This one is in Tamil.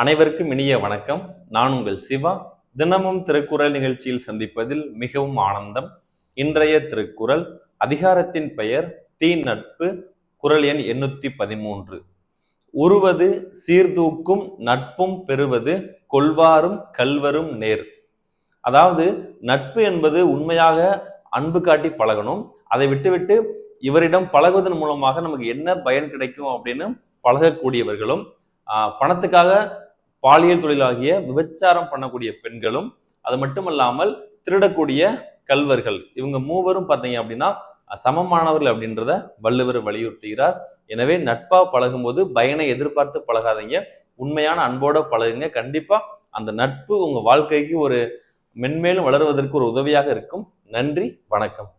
அனைவருக்கும் இனிய வணக்கம். நான் உங்கள் சிவா. தினமும் திருக்குறள் நிகழ்ச்சியில் சந்திப்பதில் மிகவும் ஆனந்தம். இன்றைய திருக்குறள் அதிகாரத்தின் பெயர் தீ நட்பு. குறள் எண் 813. உருவது சீர்தூக்கும் நட்பும் பெறுவது கொள்வாரும் கல்வரும் நேர். அதாவது நட்பு என்பது உண்மையாக அன்பு காட்டி பழகணும். அதை விட்டுவிட்டு இவரிடம் பழகுவதன் மூலமாக நமக்கு என்ன பயன் கிடைக்கும் அப்படின்னு பழகக்கூடியவர்களும், பணத்துக்காக பாலியல் தொழிலாகிய விபச்சாரம் பண்ணக்கூடிய பெண்களும், அது மட்டுமல்லாமல் திருடக்கூடிய கல்வர்கள், இவங்க மூவரும் பார்த்தீங்க அப்படின்னா சமமானவர்கள் அப்படின்றத வள்ளுவர் வலியுறுத்துகிறார். எனவே நட்பா பழகும் போது பயனை எதிர்பார்த்து பழகாதீங்க, உண்மையான அன்போட பழகுங்க. கண்டிப்பா அந்த நட்பு உங்க வாழ்க்கைக்கு ஒரு மென்மேலும் வளருவதற்கு ஒரு உதவியாக இருக்கும். நன்றி, வணக்கம்.